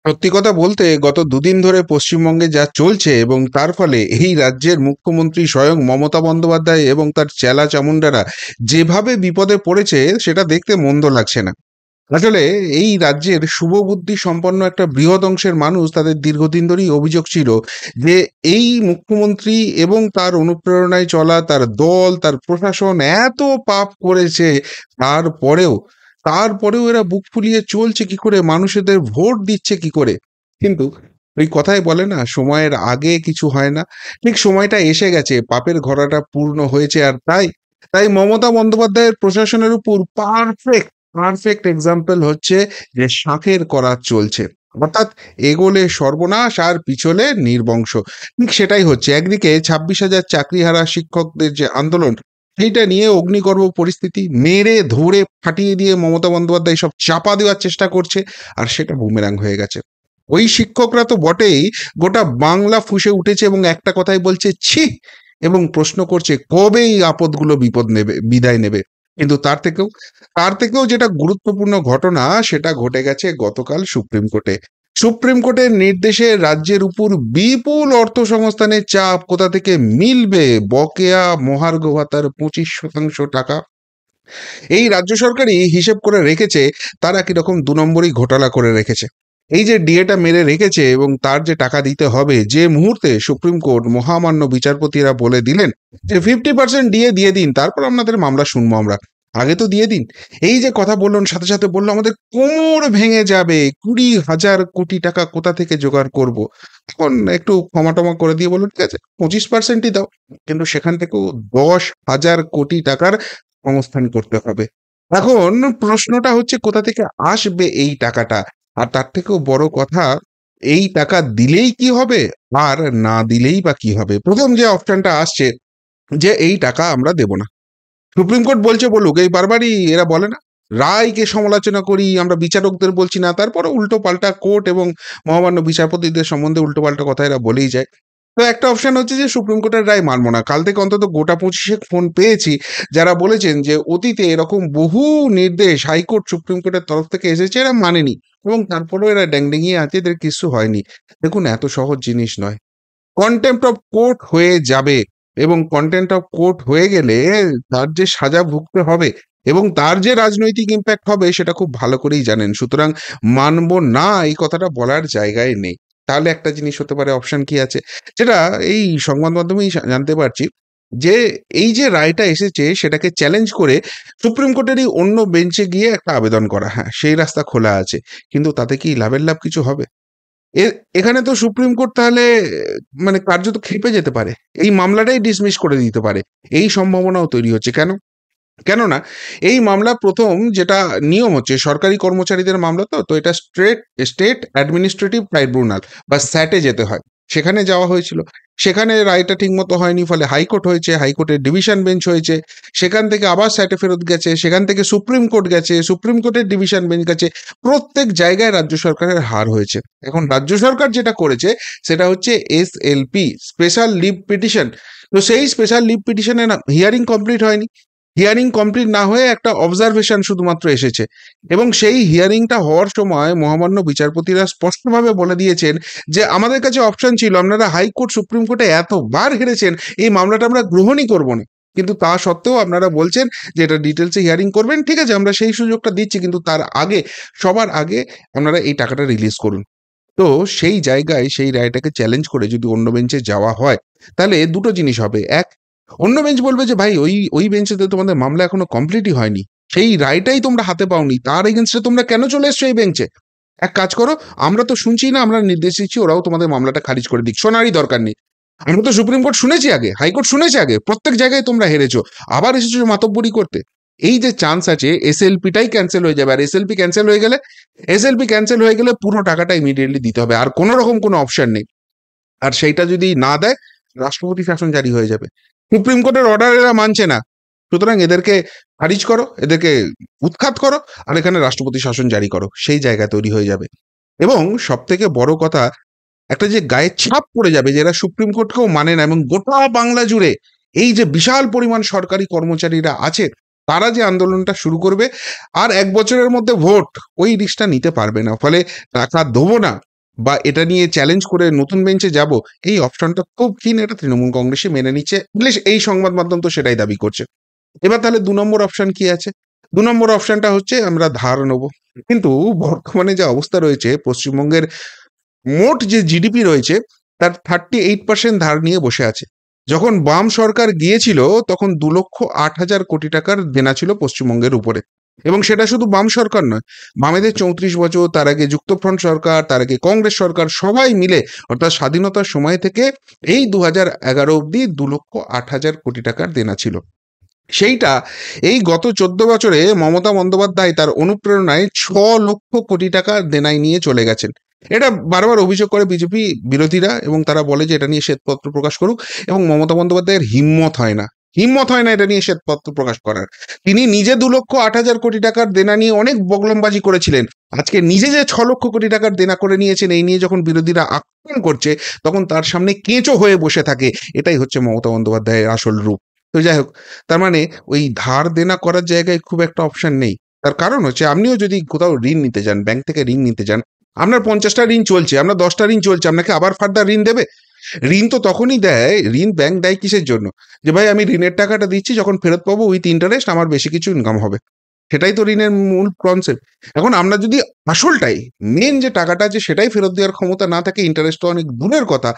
সত্যি কথা বলতে গত দুদিন ধরে পশ্চিমবঙ্গে যা চলছে এবং তার ফলে এই রাজ্যের মুখ্যমন্ত্রী স্বয়ং মমতা বন্দ্যোপাধ্যায় এবং তার চেলা চামুন্ডারা যেভাবে বিপদে পড়েছে সেটা দেখতে মন্দ লাগছে না। আসলে এই রাজ্যের শুভবুদ্ধি সম্পন্ন একটা বৃহৎ অংশের মানুষ তাদের দীর্ঘদিন ধরেই অভিযোগ ছিল যে এই মুখ্যমন্ত্রী এবং তার অনুপ্রেরণায় চলা তার দল তার প্রশাসন এত পাপ করেছে, তারপরেও তারপরেও এরা বুক ফুলিয়ে চলছে কি করে, মানুষদের ভোট দিচ্ছে কি করে। কিন্তু ওই কথাই বলে না, সময়ের আগে কিছু হয় না। ঠিক সময়টা এসে গেছে, পাপের ঘোড়াটা পূর্ণ হয়েছে, আর তাই তাই মমতা বন্দ্যোপাধ্যায়ের প্রশাসনের উপর পারফেক্ট পারফেক্ট এক্সাম্পল হচ্ছে যে শাঁখের করাত চলছে। অর্থাৎ এগোলে সর্বনাশ আর পিছলে নির্বংশ। ঠিক সেটাই হচ্ছে। একদিকে 26,000 চাকরিহারা শিক্ষকদের যে আন্দোলন, সেইটা নিয়ে অগ্নিগর্ভ পরিস্থিতি, মেরে ধরে ফাটিয়ে দিয়ে মমতা বন্দ্যোপাধ্যায় সব চাপা দেওয়ার চেষ্টা করছে, আর সেটা বুমেরাং হয়ে গেছে। ওই শিক্ষকরা তো বটেই, গোটা বাংলা ফুঁসে উঠেছে এবং একটা কথাই বলছে ছি, এবং প্রশ্ন করছে কবে এই আপদগুলো বিপদ নেবে, বিদায় নেবে। কিন্তু তার থেকেও যেটা গুরুত্বপূর্ণ ঘটনা সেটা ঘটে গেছে গতকাল সুপ্রিম কোর্টে। সুপ্রিম কোর্টের নির্দেশে রাজ্যের উপর বিপুল অর্থ সংস্থানের চাপ কোথা থেকে মিলবে বকেয়া মহার্ঘ ভাতার 25% টাকা। এই রাজ্য সরকারই হিসেব করে রেখেছে তারা কিরকম 2 নম্বরই ঘোটালা করে রেখেছে। এই যে ডিএটা মেরে রেখেছে এবং তার যে টাকা দিতে হবে, যে মুহূর্তে সুপ্রিম কোর্ট মহামান্য বিচারপতিরা বলে দিলেন যে 50% ডিএ দিয়ে দিন, তারপর আপনাদের মামলা শুনবো আমরা, আগে তো দিয়ে দিন। এই যে কথা বললেন, সাথে সাথে বললো আমাদের কোমর ভেঙে যাবে, 20,000 কোটি টাকা কোথা থেকে জোগাড় করব। এখন একটু ক্ষমা টমা করে দিয়ে বললো ঠিক আছে 25%ই দাও, কিন্তু সেখান থেকেও 10,000 কোটি টাকার সংস্থান করতে হবে। এখন প্রশ্নটা হচ্ছে কোথা থেকে আসবে এই টাকাটা? আর তার থেকেও বড় কথা, এই টাকা দিলেই কি হবে আর না দিলেই বা কি হবে? প্রথম যে অপশনটা আসছে যে এই টাকা আমরা দেব না। সুপ্রিম কোর্ট বলছে বলুক, এই বারবারই এরা বলে না রায়কে সমালোচনা করি আমরা, বিচারকদের বলছি না, তারপরে উল্টো পাল্টা কোর্ট এবং মহামান্য বিচারপতিদের সম্বন্ধে উল্টো পাল্টা কথা এরা বলেই যায়। তো একটা অপশন হচ্ছে যে সুপ্রিম কোর্টের রায় মানবো না। কাল থেকে অন্তত গোটা 25 ফোন পেয়েছি যারা বলেছেন যে অতীতে এরকম বহু নির্দেশ হাইকোর্ট সুপ্রিম কোর্টের তরফ থেকে এসেছে, এরা মানেনি এবং তারপরেও এরা ড্যাংডেঙিয়ে আছে, এদের কিছু হয়নি। দেখুন, এত সহজ জিনিস নয়। কন্টেম্প্ট অফ কোর্ট হয়ে যাবে এবং কন্টেম্প্ট অফ কোর্ট হয়ে গেলে তার যে সাজা ভুগতে হবে এবং তার যে রাজনৈতিক ইম্প্যাক্ট হবে সেটা খুব ভালো করেই জানেন। সুতরাং মানবো না এই কথাটা বলার জায়গায় নেই। তাহলে একটা জিনিস হতে পারে, অপশন কি আছে, যেটা এই সংবাদ মাধ্যমেই জানতে পারছি, যে এই যে রায়টা এসেছে সেটাকে চ্যালেঞ্জ করে সুপ্রিম কোর্টেরই অন্য বেঞ্চে গিয়ে একটা আবেদন করা। হ্যাঁ, সেই রাস্তা খোলা আছে, কিন্তু তাতে কি লাভের লাভ কিছু হবে? এখানে তো সুপ্রিম কোর্ট তাহলে মানে কার্যত খেপে যেতে পারে, এই মামলাটাই ডিসমিস করে দিতে পারে। এই সম্ভাবনাও তৈরি হচ্ছে। কেন? কেননা এই মামলা প্রথম যেটা নিয়ম হচ্ছে, সরকারি কর্মচারীদের মামলা তো তো এটা স্টেট অ্যাডমিনিস্ট্রেটিভ ট্রাইব্যুনাল বা স্যাটে যেতে হয়। সেখানে যাওয়া হয়েছিল, সেখানে রায়টা ঠিক মতো হয়নি, ফলে হাইকোর্ট হয়েছে, হাইকোর্টের ডিভিশন বেঞ্চ হয়েছে, সেখান থেকে আবার স্যাটে ফেরত গেছে, সেখান থেকে সুপ্রিম কোর্ট গেছে, সুপ্রিম কোর্টের ডিভিশন বেঞ্চ গেছে। প্রত্যেক জায়গায় রাজ্য সরকারের হার হয়েছে। এখন রাজ্য সরকার যেটা করেছে সেটা হচ্ছে SLP, স্পেশাল লিভ পিটিশন। তো সেই স্পেশাল লিভ পিটিশনের হিয়ারিং কমপ্লিট হয়নি। হিয়ারিং কমপ্লিট না হয়ে একটা অবজারভেশন শুধুমাত্র এসেছে, এবং সেই হিয়ারিংটা হওয়ার সময় মহামান্য বিচারপতিরা স্পষ্টভাবে বলে দিয়েছেন যে আমাদের কাছে অপশন ছিল, আপনারা হাইকোর্ট সুপ্রিম কোর্টে এতবার হেরেছেন, এই মামলাটা আমরা গ্রহণই করব না। কিন্তু তা সত্ত্বেও আপনারা বলছেন যে এটা ডিটেলসে হিয়ারিং করবেন, ঠিক আছে আমরা সেই সুযোগটা দিচ্ছি, কিন্তু তার আগে, সবার আগে আপনারা এই টাকাটা রিলিজ করুন। তো সেই জায়গায় সেই রায়টাকে চ্যালেঞ্জ করে যদি অন্য বেঞ্চে যাওয়া হয়, তাহলে দুটো জিনিস হবে। এক, অন্য বেঞ্চ বলবে যে ভাই ওই ওই বেঞ্চে তো তোমাদের মামলা এখনো কমপ্লিটই হয়নি, সেই রায়টাই তোমরা হাতে পাওনি, তার এগেনস্টে তোমরা কেন চলে এসছো এই বেঞ্চে? এক কাজ করো, আমরা তো শুনছি না, আমরা নির্দেশ দিচ্ছি ওরাও তোমাদের মামলাটা খারিজ করে দিক, শোনারই দরকার নেই। আমরা তো সুপ্রিম কোর্ট শুনেছি আগে, হাইকোর্ট শুনেছে আগে, প্রত্যেক জায়গায় তোমরা হেরেছো, আবার এসেছো মাতব্বরি করতে। এই যে চান্স আছে, SLPটাই ক্যান্সেল হয়ে যাবে। আর এসএলপি ক্যান্সেল হয়ে গেলে পুরো টাকাটা ইমিডিয়েটলি দিতে হবে, আর কোনো রকম কোনো অপশন নেই। আর সেইটা যদি না দেয়, রাষ্ট্রপতি শাসন জারি হয়ে যাবে। সুপ্রিম কোর্টের অর্ডার এরা মানছে না, সুতরাং এদেরকে খারিজ করো, এদেরকে উৎখাত করো, আর এখানে রাষ্ট্রপতি শাসন জারি করো, সেই জায়গা তৈরি হয়ে যাবে। এবং সব থেকে বড় কথা, একটা যে গায়ে ছাপ পড়ে যাবে, যারা সুপ্রিম কোর্টকেও মানে না, এবং গোটা বাংলা জুড়ে এই যে বিশাল পরিমাণ সরকারি কর্মচারীরা আছে, তারা যে আন্দোলনটা শুরু করবে, আর 1 বছরের মধ্যে ভোট, ওই রিস্কটা নিতে পারবে না। ফলে টাকা দেবো না, বা এটা নিয়ে চ্যালেঞ্জ করে নতুন বেঞ্চে যাব, এই অপশনটা খুব ক্ষীণ, এটা তৃণমূল কংগ্রেসই মেনে নিচ্ছে, এই সংবাদ মাধ্যম তো সেটাই দাবি করছে। এবার তাহলে ২ নম্বর অপশন কি আছে? ২ নম্বর অপশনটা হচ্ছে আমরা ধার নেবো। কিন্তু বর্তমানে যে অবস্থা রয়েছে পশ্চিমবঙ্গের মোট যে জিডিপি রয়েছে তার 38% ধার নিয়ে বসে আছে। যখন বাম সরকার গিয়েছিল তখন ২,০৮,০০০ কোটি টাকার দেনা ছিল পশ্চিমবঙ্গের উপরে। এবং সেটা শুধু বাম সরকার নয়, বামেদের ৩৪ বছর, তার আগে যুক্তফ্রন্ট সরকার, তার আগে কংগ্রেস সরকার, সবাই মিলে অর্থাৎ স্বাধীনতার সময় থেকে এই ২০১১ অবধি ২,০৮,০০০ কোটি টাকার দেনা ছিল। সেইটা এই গত ১৪ বছরে মমতা বন্দ্যোপাধ্যায় তার অনুপ্রেরণায় ৬,০০,০০০ কোটি টাকা দেনায় নিয়ে চলে গেছেন। এটা বারবার অভিযোগ করে বিজেপি বিরোধীরা এবং তারা বলে যে এটা নিয়ে শ্বেতপত্র প্রকাশ করুক, এবং মমতা বন্দ্যোপাধ্যায়ের হিম্মত হয় না এটা নিয়ে শ্বেতপত্র প্রকাশ করার। তিনি নিজে ২,০৮,০০০ কোটি টাকার দেনা নিয়ে অনেক বগলমবাজি করেছিলেন। আজকে নিজে যে ৬,০০,০০০ কোটি টাকার দেনা করে নিয়েছেন, এই নিয়ে যখন বিরোধীরা আক্রমণ করছে তখন তার সামনে কেঁচো হয়ে বসে থাকে। এটাই হচ্ছে মমতা বন্দ্যোপাধ্যায়ের আসল রূপ। তো যাই হোক, তার মানে ওই ধার দেনা করার জায়গায় খুব একটা অপশন নেই। তার কারণ হচ্ছে আপনিও যদি কোথাও ঋণ নিতে যান, ব্যাংক থেকে ঋণ নিতে যান, আপনার 50টা ঋণ চলছে, আপনার 10টা ঋণ চলছে, আপনাকে আবার ফার্দার ঋণ দেবে? ঋণ তো তখনই দেয়, ঋণ ব্যাংক দেয় কিসের জন্য? যে ভাই আমি ঋণের টাকাটা দিচ্ছি, যখন ফেরত পাবো উইথ ইন্টারেস্ট আমার বেশি কিছু ইনকাম হবে। সেটাই তো ঋণের মূল কনসেপ্ট। এখন আমরা যদি আসলটাই, মেন যে টাকাটা আছে সেটাই ফেরত দেওয়ার ক্ষমতা না থাকে, ইন্টারেস্ট তো অনেক দূরের কথা।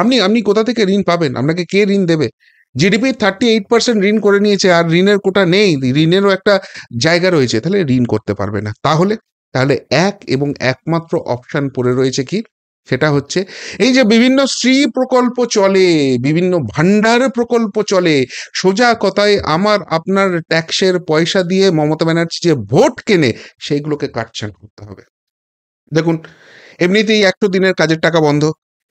আপনি আপনি কোথা থেকে ঋণ পাবেন? আপনাকে কে ঋণ দেবে? জিডিপির 38% ঋণ করে নিয়েছে, আর ঋণের কোটা নেই, ঋণেরও একটা জায়গা রয়েছে, তাহলে ঋণ করতে পারবে না। তাহলে এক এবং একমাত্র অপশন পড়ে রয়েছে কি? সেটা হচ্ছে এই যে বিভিন্ন শ্রী প্রকল্প চলে, বিভিন্ন ভান্ডার প্রকল্প চলে, সোজা কথায় আমার আপনার ট্যাক্সের পয়সা দিয়ে মমতা ব্যানার্জি যে ভোট কেনে, সেইগুলোকে কাটছাঁট করতে হবে। দেখুন, এমনিতেই ১০০ দিনের কাজের টাকা বন্ধ,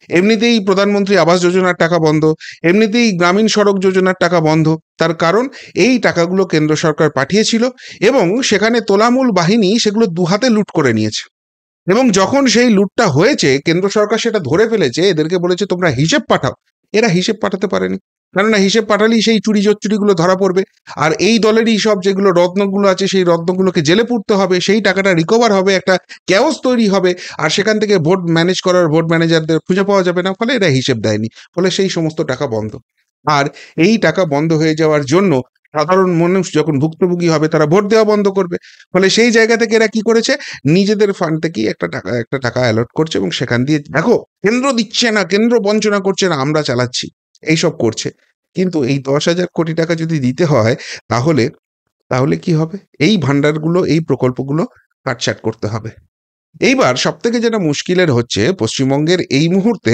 এমনিতেই প্রধানমন্ত্রী আবাস যোজনার টাকা বন্ধ, এমনিতেই গ্রামীণ সড়ক যোজনার টাকা বন্ধ। তার কারণ এই টাকাগুলো কেন্দ্র সরকার পাঠিয়েছিল এবং সেখানে তোলামূল বাহিনী সেগুলো দুহাতে লুট করে নিয়েছে। এবং যখন সেই লুটটা হয়েছে, কেন্দ্র সরকার সেটা ধরে ফেলেছে, এদেরকে বলেছে তোমরা হিসেব পাঠাও। এরা হিসেব পাঠাতে পারেনি, কেননা হিসেব পাঠালেই সেই চুরি জোচ্চুরিগুলো ধরা পড়বে। আর এই দলেরই সব যেগুলো রত্নগুলো আছে, সেই রত্নগুলোকে জেলে পুরতে হবে, সেই টাকাটা রিকভার হবে, একটা ক্যাওস তৈরি হবে, আর সেখান থেকে ভোট ম্যানেজ করার ভোট ম্যানেজারদের খুঁজে পাওয়া যাবে না, ফলে এরা হিসেব দেয়নি, ফলে সেই সমস্ত টাকা বন্ধ। আর এই টাকা বন্ধ হয়ে যাওয়ার জন্য সাধারণ মানুষ যখন ভুক্তভোগী হবে তারা ভোট দেওয়া বন্ধ করবে। ফলে সেই জায়গা থেকে এরা কি করেছে, নিজেদের ফান্ড থেকেই একটা টাকা অ্যালট করছে, এবং সেখান দিয়ে দেখো কেন্দ্র দিচ্ছে না, কেন্দ্র বঞ্চনা করছে না, আমরা চালাচ্ছি, এইসব করছে। কিন্তু এই ১০,০০০ কোটি টাকা যদি দিতে হয়, তাহলে তাহলে কি হবে? এই ভান্ডারগুলো, এই প্রকল্পগুলো কাটছাঁট করতে হবে। এইবার সবথেকে যেটা মুশকিলের হচ্ছে, পশ্চিমবঙ্গের এই মুহূর্তে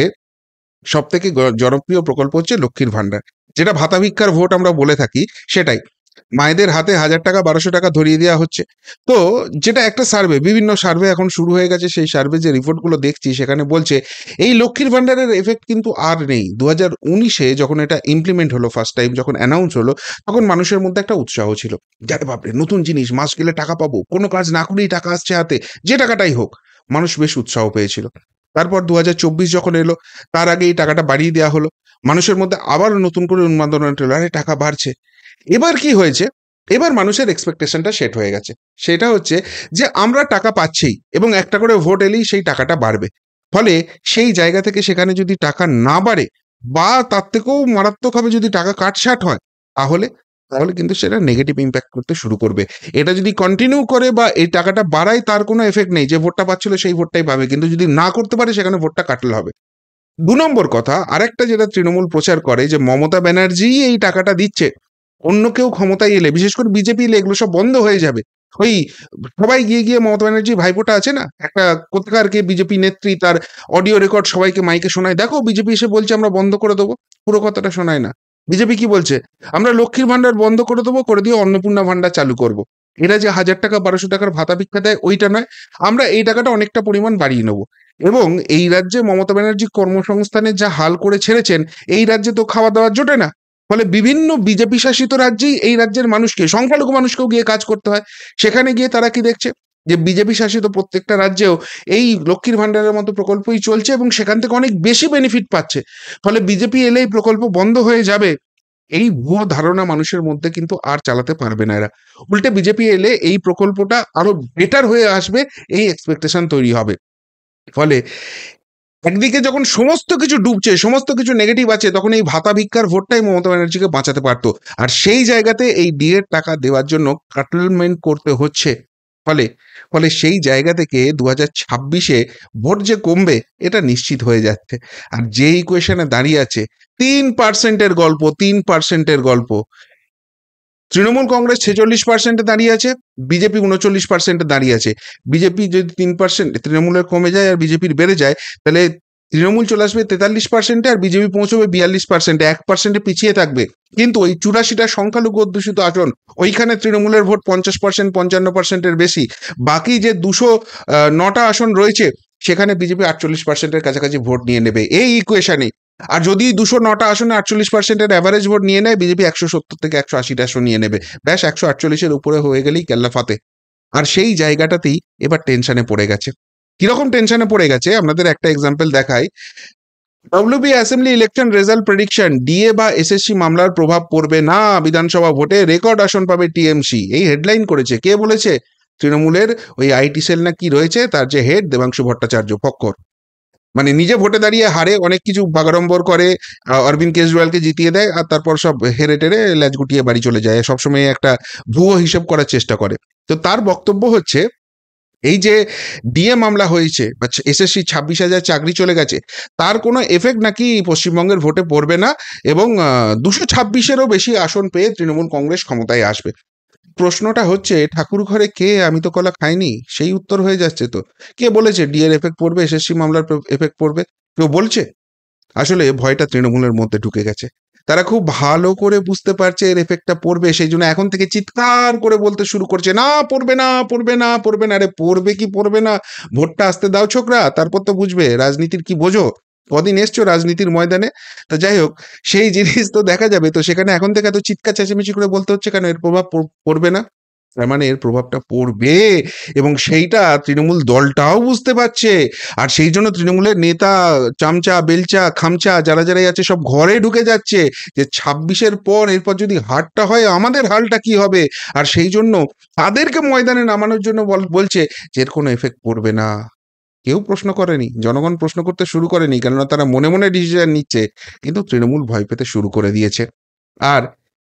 সবথেকে জনপ্রিয় প্রকল্প হচ্ছে লক্ষ্মীর ভান্ডার, যেটা ভাতা ভিক্ষার ভোট আমরা বলে থাকি, সেটাই। মায়েদের হাতে ১,০০০ টাকা ১,২০০ টাকা ধরিয়ে দেওয়া হচ্ছে। তো যেটা একটা সার্ভে, বিভিন্ন সার্ভে এখন শুরু হয়ে গেছে, সেই সার্ভে যে রিপোর্টগুলো দেখছি সেখানে বলছে এই লক্ষ্মীর ভান্ডারের এফেক্ট কিন্তু আর নেই। ২০১৯-এ যখন এটা ইমপ্লিমেন্ট হলো, ফার্স্ট টাইম যখন অ্যানাউন্স হলো, তখন মানুষের মধ্যে একটা উৎসাহ ছিল, যারে বাপরে নতুন জিনিস, মাস গেলে টাকা পাবো, কোনো কাজ না করেই টাকা আসছে হাতে, যে টাকাটাই হোক, মানুষ বেশ উৎসাহ পেয়েছিল। তারপর ২০২৪ যখন এলো, তার আগে এই টাকাটা বাড়িয়ে দেওয়া হলো, মানুষের মধ্যে আবার নতুন করে উন্মাদনা এলো, আরে টাকা বাড়ছে। এবার কি হয়েছে, এবার মানুষের এক্সপেকটেশনটা সেট হয়ে গেছে। সেটা হচ্ছে যে আমরা টাকা পাচ্ছি এবং একটা করে ভোট এলেই সেই টাকাটা বাড়বে। ফলে সেই জায়গা থেকে সেখানে যদি টাকা না বাড়ে, বা তার থেকেও মারাত্মকভাবে যদি টাকা কাটছাঁট হয়, তাহলে তাহলে কিন্তু সেটা নেগেটিভ ইম্প্যাক্ট করতে শুরু করবে। এটা যদি কন্টিনিউ করে বা এই টাকাটা বাড়ায়, তার কোনো এফেক্ট নেই, যে ভোটটা পাচ্ছিল সেই ভোটটাই পাবে, কিন্তু যদি না করতে পারে সেখানে ভোটটা কাটলে হবে। ২ নম্বর কথা, আরেকটা যেটা তৃণমূল প্রচার করে, যে মমতা ব্যানার্জি এই টাকাটা দিচ্ছে, অন্য কেউ ক্ষমতায় এলে, বিশেষ করে বিজেপি এলে, এগুলো সব বন্ধ হয়ে যাবে। ওই সবাই গিয়ে গিয়ে মমতা ব্যানার্জির ভাইফোঁটা আছে না, একটা কোথাকার কে বিজেপি নেত্রী, তার অডিও রেকর্ড সবাইকে মাইকে শোনায়, দেখো বিজেপি এসে বলছে আমরা বন্ধ করে দেবো, পুরো কথাটা শোনায় না। বিজেপি কি বলছে, আমরা লক্ষ্মীর ভান্ডার বন্ধ করে দেবো, করে দিয়ে অন্নপূর্ণা ভান্ডার চালু করব। এরা যে ১,০০০ টাকা ১,২০০ টাকার ভাতা ভিক্ষা দেয়, ওইটা নয়, আমরা এই টাকাটা অনেকটা পরিমাণ বাড়িয়ে নেবো। এবং এই রাজ্যে মমতা ব্যানার্জি কর্মসংস্থানের যা হাল করে ছেড়েছেন, এই রাজ্যে তো খাওয়া দাওয়া জোটে না। ফলে বিভিন্ন বিজেপি শাসিত রাজ্যেই এই রাজ্যের মানুষকে, সংখ্যালঘু মানুষকেও গিয়ে কাজ করতে হয়। সেখানে গিয়ে তারা কি দেখছে, যে বিজেপি শাসিত প্রত্যেকটা রাজ্যেও এই লক্ষ্মীর ভান্ডারের মতো প্রকল্পই চলছে এবং সেখান থেকে অনেক বেশি বেনিফিট পাচ্ছে। ফলে বিজেপি এলে এই প্রকল্প বন্ধ হয়ে যাবে, এই ভুয়ো ধারণা মানুষের মধ্যে কিন্তু আর চালাতে পারবে না এরা। উল্টে বিজেপি এলে এই প্রকল্পটা আরো বেটার হয়ে আসবে, এই এক্সপেকটেশন তৈরি হবে। ফলে একদিকে যখন সমস্ত কিছু ডুবছে, সমস্ত কিছু নেগেটিভ আছে, তখন এই ভাতা ভিক্ষার ভোটটাই মমতা ব্যানার্জিকে বাঁচাতে পারতো। আর সেই জায়গাতে এই ডিএর টাকা দেওয়ার জন্য কাটলমেন্ট করতে হচ্ছে। ফলে ফলে সেই জায়গা থেকে 2026-এ ভোট যে কমবে এটা নিশ্চিত হয়ে যাচ্ছে। আর যে ইকুয়েশনে দাঁড়িয়ে আছে 3%-এর গল্প, 3%-এর গল্প। তৃণমূল কংগ্রেস 46%-এ দাঁড়িয়ে আছে, বিজেপি 39%-এ দাঁড়িয়ে আছে। বিজেপি যদি 3% তৃণমূলের কমে যায় আর বিজেপির বেড়ে যায়, তাহলে তৃণমূল চলে আসবে 43%-এ আর বিজেপি পৌঁছবে 42%-এ, 1%-এ পিছিয়ে থাকবে। কিন্তু ওই 84টা সংখ্যালঘু অধ্যুষিত আসন, ওইখানে তৃণমূলের ভোট 50%, 55%-এর বেশি। বাকি যে 209টা আসন রয়েছে, সেখানে বিজেপি 48%-এর কাছাকাছি ভোট নিয়ে নেবে এই ইকুয়েশনে। আর যদি 209টা আসনে 48%-এর অ্যাভারেজ ভোট নিয়ে নেয়, বিজেপি 170 থেকে 180টা আসন নিয়ে নেবে। ব্যাস 148-এর উপরে হয়ে গেলেই কেল্লা ফাতে। আর সেই জায়গাটাতেই এবার টেনশনে পড়ে গেছে। কিরকম টেনশনে পড়ে গেছে আপনাদের একটা এক্সাম্পল দেখাই। WB assembly election result prediction, DA বা এসএসসি মামলার প্রভাব পড়বে না বিধানসভা ভোটে, রেকর্ড আসন পাবে টিএমসি। এই হেডলাইন করেছে, কে বলেছে? তৃণমূলের ওই আইটি সেল না কি রয়েছে, তার যে হেড দেবাংশু ভট্টাচার্য ফক্কর। মানে নিজে ভোটে দাঁড়িয়ে হারে, অনেক কিছু বাগাড়ম্বর করে, অরবিন্দ কেজরিওয়ালকে জিতিয়ে দেয়, আর তারপর সব হেরে টেরে ল্যাজ গুটিয়ে বাড়ি চলে যায়। সবসময় একটা ভুয়ো হিসেব করার চেষ্টা করে। তো তার বক্তব্য হচ্ছে, এই যে ডিএ মামলা হয়েছে বা এসএসসি 26,000 চাকরি চলে গেছে, তার কোনো এফেক্ট নাকি পশ্চিমবঙ্গের ভোটে পড়বে না, এবং 226-এরও বেশি আসন পেয়ে তৃণমূল কংগ্রেস ক্ষমতায় আসবে। প্রশ্নটা হচ্ছে, ঠাকুর ঘরে কে আমি তো কলা খাইনি, সেই উত্তর হয়ে যাচ্ছে তো। কে বলেছে ডিএর এফেক্ট পড়বে, এসএসসি মামলার এফেক্ট পড়বে? কেউ বলছে? আসলে ভয়টা তৃণমূলের মধ্যে ঢুকে গেছে। তারা খুব ভালো করে বুঝতে পারছে এর এফেক্টটা পড়বে, সেই জন্য এখন থেকে চিৎকার করে বলতে শুরু করছে, না পড়বে না, পড়বে না, পড়বে না। আরে পড়বে কি পড়বে না, ভোটটা আসতে দাও ছোকরা, তারপর তো বুঝবে রাজনীতির কি বোঝো। কদিন এসছো রাজনীতির ময়দানে? তো যাই হোক, সেই জিনিস তো দেখা যাবে। তো সেখানে এখন থেকে এত চিৎকার চেঁচামেচি করে বলতে হচ্ছে কেন, এর প্রভাব পড়বে না? তার মানে এর প্রভাবটা পড়বে, এবং সেইটা তৃণমূল দলটাও বুঝতে পারছে। আর সেই জন্য তৃণমূলের নেতা, চামচা, বেলচা, খামচা যারা যারাই আছে, সব ঘরে ঢুকে যাচ্ছে যে 26-এর পর এরপর যদি হারটা হয়, আমাদের হালটা কি হবে। আর সেই জন্য তাদেরকে ময়দানে নামানোর জন্য বলছে যে এর কোনো এফেক্ট পড়বে না। কেউ প্রশ্ন করেনি, জনগণ প্রশ্ন করতে শুরু করেনি, কেননা তারা মনে মনে ডিসিশন নিচ্ছে। কিন্তু তৃণমূল ভয় পেতে শুরু করে দিয়েছে। আর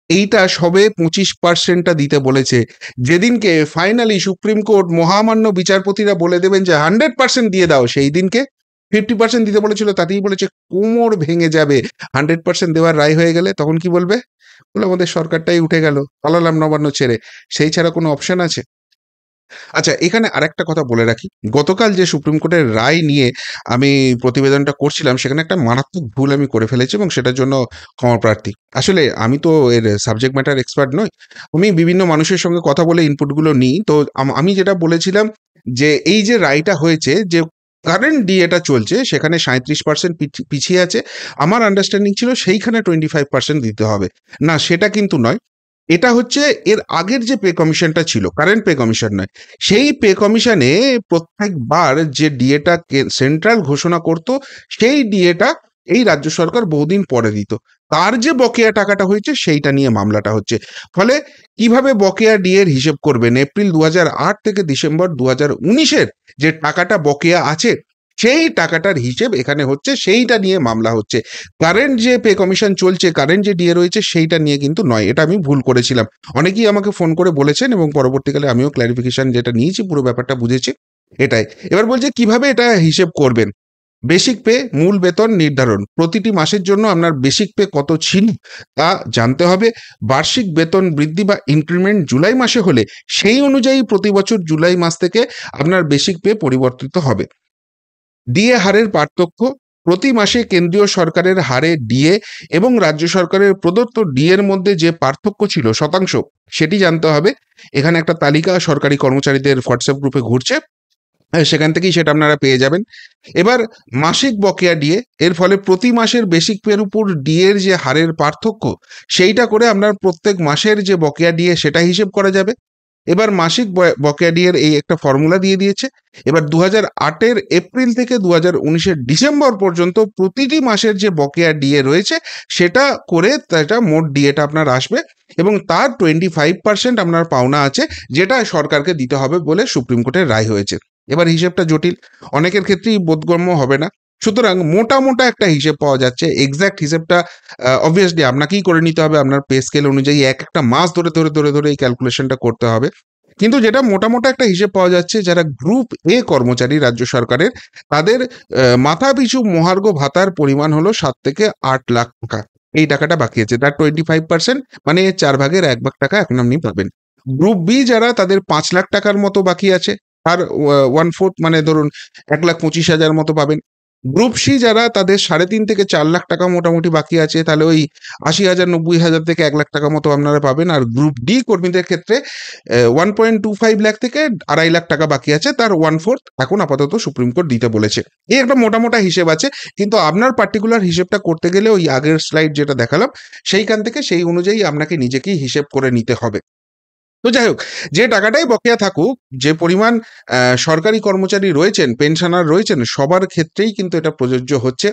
এইটা সবে 25%টা দিতে বলেছে। যেদিনকে ফাইনালি সুপ্রিম কোর্ট মহামান্য বিচারপতিরা বলে দেবেন যে 100% দিয়ে দাও, সেই দিনকে 50% দিতে বলেছিল, তাতেই বলেছে কোমর ভেঙে যাবে। 100% দেওয়ার রায় হয়ে গেলে তখন কি বলবে? বলে আমাদের সরকারটাই উঠে গেল, পালালাম নবান্ন ছেড়ে। সেই ছাড়া কোনো অপশন আছে? আচ্ছা, এখানে আরেকটা কথা বলে রাখি। গতকাল যে সুপ্রিম কোর্টের রায় নিয়ে আমি প্রতিবেদনটা করছিলাম, সেখানে একটা মারাত্মক ভুল আমি করে ফেলেছি, এবং সেটার জন্য ক্ষমা প্রার্থী। আসলে আমি তো এর সাবজেক্ট ম্যাটার এক্সপার্ট নই। আমি বিভিন্ন মানুষের সঙ্গে কথা বলে ইনপুটগুলো নিই। তো আমি যেটা বলেছিলাম যে এই যে রায়টা হয়েছে, যে কারেন্ট ডিএটা চলছে সেখানে 37% পিছিয়ে আছে। আমার আন্ডারস্ট্যান্ডিং ছিল সেইখানে 25% দিতে হবে। না, সেটা কিন্তু নয়। এটা হচ্ছে এর আগের যে পে কমিশনটা ছিল, কারেন্ট পে কমিশন নয়। সেই পে কমিশনে প্রত্যেকবার যে ডিএটা সেন্ট্রাল ঘোষণা করত, সেই ডিএটা এই রাজ্য সরকার বহুদিন পরে দিত। তার যে বকেয়া টাকাটা হয়েছে সেইটা নিয়ে মামলাটা হচ্ছে। ফলে কিভাবে বকেয়া ডিএর হিসেব করবেন, এপ্রিল 2008 থেকে ডিসেম্বর 2019-এর যে টাকাটা বকেয়া আছে, সেই টাকাটার হিসেব এখানে হচ্ছে, সেইটা নিয়ে মামলা হচ্ছে। কারেন্ট যে পে কমিশন চলছে, কারেন্ট যে ডিএ রয়েছে, সেইটা নিয়ে কিন্তু নয়। এটা আমি ভুল করেছিলাম। অনেকেই আমাকে ফোন করে বলেছেন, এবং পরবর্তীকালে আমিও ক্ল্যারিফিকেশন যেটা নিয়েছি, পুরো ব্যাপারটা বুঝেছি। এটাই এবার বলছে কিভাবে এটা হিসেব করবেন। বেসিক পে, মূল বেতন নির্ধারণ, প্রতিটি মাসের জন্য আপনার বেসিক পে কত ছিল তা জানতে হবে। বার্ষিক বেতন বৃদ্ধি বা ইনক্রিমেন্ট জুলাই মাসে হলে সেই অনুযায়ী প্রতি বছর জুলাই মাস থেকে আপনার বেসিক পে পরিবর্তিত হবে। ডিএ হারের পার্থক্য, প্রতি মাসে কেন্দ্রীয় সরকারের হারে ডিএ এবং রাজ্য সরকারের প্রদত্ত ডিএর মধ্যে যে পার্থক্য ছিল শতাংশ, সেটি জানতে হবে। এখানে একটা তালিকা সরকারি কর্মচারীদের হোয়াটসঅ্যাপ গ্রুপে ঘুরছে, সেখান থেকেই সেটা আপনারা পেয়ে যাবেন। এবার মাসিক বকেয়া ডিএ, এর ফলে প্রতি মাসের বেসিক পের উপর ডিএর যে হারের পার্থক্য, সেইটা করে আপনার প্রত্যেক মাসের যে বকেয়া ডিএ সেটা হিসেব করা যাবে। এবার মাসিক বকেয়া ডিএর এই একটা ফর্মুলা দিয়ে দিয়েছে। এবার 2008-এর এপ্রিল থেকে 2019-এর ডিসেম্বর পর্যন্ত প্রতিটি মাসের যে বকেয়া ডিএ রয়েছে, সেটা করে সেটা মোট ডিএটা আপনার আসবে, এবং তার 25% আপনার পাওনা আছে, যেটা সরকারকে দিতে হবে বলে সুপ্রিম কোর্টের রায় হয়েছে। এবার হিসেবটা জটিল, অনেকের ক্ষেত্রেই বোধগম্য হবে না। সুতরাং মোটা মোটা একটা হিসেব পাওয়া যাচ্ছে। এক্সাক্ট হিসেবটা অবভিয়াসলি আপনাকেই করে নিতে হবে, আপনার পে স্কেল অনুযায়ী এক একটা মাস ধরে ধরে ধরে ধরে এই ক্যালকুলেশনটা করতে হবে। কিন্তু যেটা মোটা মোটা একটা হিসেব পাওয়া যাচ্ছে, যারা গ্রুপ এ কর্মচারী রাজ্য সরকারের, তাদের মাথাপিছু মহার্ঘ ভাতার পরিমাণ হলো 7 থেকে 8 লাখ টাকা। এই টাকাটা বাকি আছে, তার 25%, মানে 4 ভাগের 1 ভাগ টাকা এখন আপনি পাবেন। গ্রুপ বি যারা, তাদের 5 লাখ টাকার মতো বাকি আছে, আর 1/4, মানে ধরুন 1,25,000 মতো পাবেন। গ্রুপ সি যারা, তাদের 3.5 থেকে 4 লাখ টাকা মোটামুটি বাকি আছে, তাহলে ওই 80,000, 90,000 থেকে 1 লাখ টাকা মতো আপনারা পাবেন। আর গ্রুপ ডি কর্মীদের ক্ষেত্রে 1.25 লাখ থেকে 2.5 লাখ টাকা বাকি আছে, তার 1/4 এখন আপাতত সুপ্রিম কোর্ট দিতে বলেছে। এই একটা মোটা মোটা হিসেব আছে, কিন্তু আপনার পার্টিকুলার হিসেবটা করতে গেলে ওই আগের স্লাইড যেটা দেখালাম সেইখান থেকে সেই অনুযায়ী আপনাকে নিজেকেই হিসেব করে নিতে হবে। তো যাই হোক, যে টাকাটাই বকেয়া থাকুক, যে পরিমাণ সরকারি কর্মচারী রয়েছেন, পেনশনার রয়েছেন, সবার ক্ষেত্রেই কিন্তু এটা প্রযোজ্য হচ্ছে।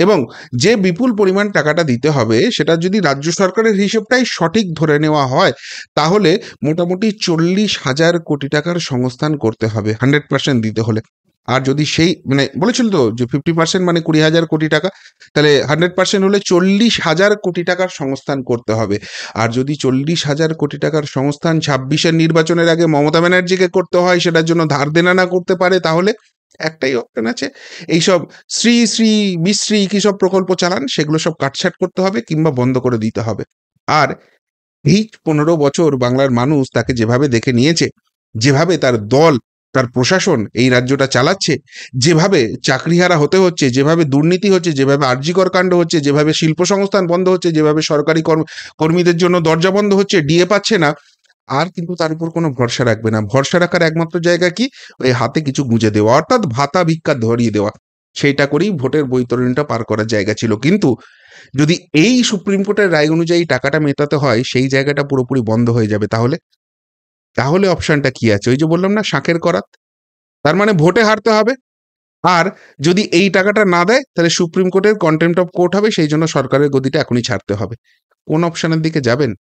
এবং যে বিপুল পরিমাণ টাকাটা দিতে হবে, সেটা যদি রাজ্য সরকারের হিসেবটাই সঠিক ধরে নেওয়া হয়, তাহলে মোটামুটি 40,000 কোটি টাকার সংস্থান করতে হবে 100% দিতে হলে। আর যদি সেই, মানে বলেছিল তো যে 50% মানে 20,000 কোটি টাকা, তাহলে 100% হলে 40,000 কোটি টাকার সংস্থান করতে হবে। আর যদি 40,000 কোটি টাকার সংস্থান 26-এর নির্বাচনের আগে মমতা ব্যানার্জিকে করতে হয়, সেটার জন্য ধার দেনা না করতে পারে, তাহলে একটাই অপশন আছে, এইসব শ্রী শ্রী বিশ্রী কি সব প্রকল্প চালান, সেগুলো সব কাটছাট করতে হবে কিংবা বন্ধ করে দিতে হবে। আর এই 15 বছর বাংলার মানুষ তাকে যেভাবে দেখে নিয়েছে, যেভাবে তার দল, তার প্রশাসন এই রাজ্যটা চালাচ্ছে, যেভাবে চাকরিহারা হতে হচ্ছে, যেভাবে দুর্নীতি হচ্ছে, যেভাবে আরজিকর কাণ্ড হচ্ছে, যেভাবে শিল্প সংস্থান বন্ধ হচ্ছে, যেভাবে সরকারি কর্মীদের জন্য দরজা বন্ধ হচ্ছে, ডিএ পাচ্ছে না, আর কিন্তু তার উপর কোনো ভরসা রাখবে না। ভরসা রাখার একমাত্র জায়গা কি? ওই হাতে কিছু গুঁজে দেওয়া, অর্থাৎ ভাতা ভিক্ষা ধরিয়ে দেওয়া। সেইটা করেই ভোটের বৈতরণীটা পার করার জায়গা ছিল। কিন্তু যদি এই সুপ্রিম কোর্টের রায় অনুযায়ী টাকাটা মেটাতে হয়, সেই জায়গাটা পুরোপুরি বন্ধ হয়ে যাবে। তাহলে তাহলে অপশনটা কি আছে? ওই যে বললাম না, শাঁখের করাত। তার মানে ভোটে হারতে হবে। আর যদি এই টাকাটা না দেয়, তাহলে সুপ্রিম কোর্টের কন্টেম্প্ট অফ কোর্ট হবে, সেই জন্য সরকারের গদিটা এখনই ছাড়তে হবে। কোন অপশনের দিকে যাবেন?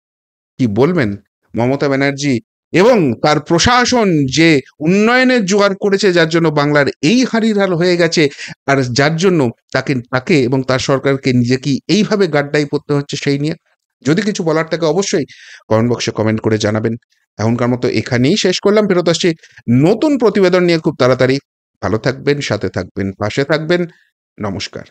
কি বলবেন? মমতা ব্যানার্জি এবং তার প্রশাসন যে উন্নয়নের জোয়ার করেছে, যার জন্য বাংলার এই হাঁড়ির হাল হয়ে গেছে, আর যার জন্য তাকে তাকে এবং তার সরকারকে নিজেকে এইভাবে গাড্ডাই পড়তে হচ্ছে, সেই নিয়ে যদি কিছু বলার থাকে অবশ্যই কমেন্ট বক্সে কমেন্ট করে জানাবেন। এখনকার মতো এখানেই শেষ করলাম, ফেরত আসছি নতুন প্রতিবেদন নিয়ে খুব তাড়াতাড়ি। ভালো থাকবেন, সাথে থাকবেন, পাশে থাকবেন। নমস্কার।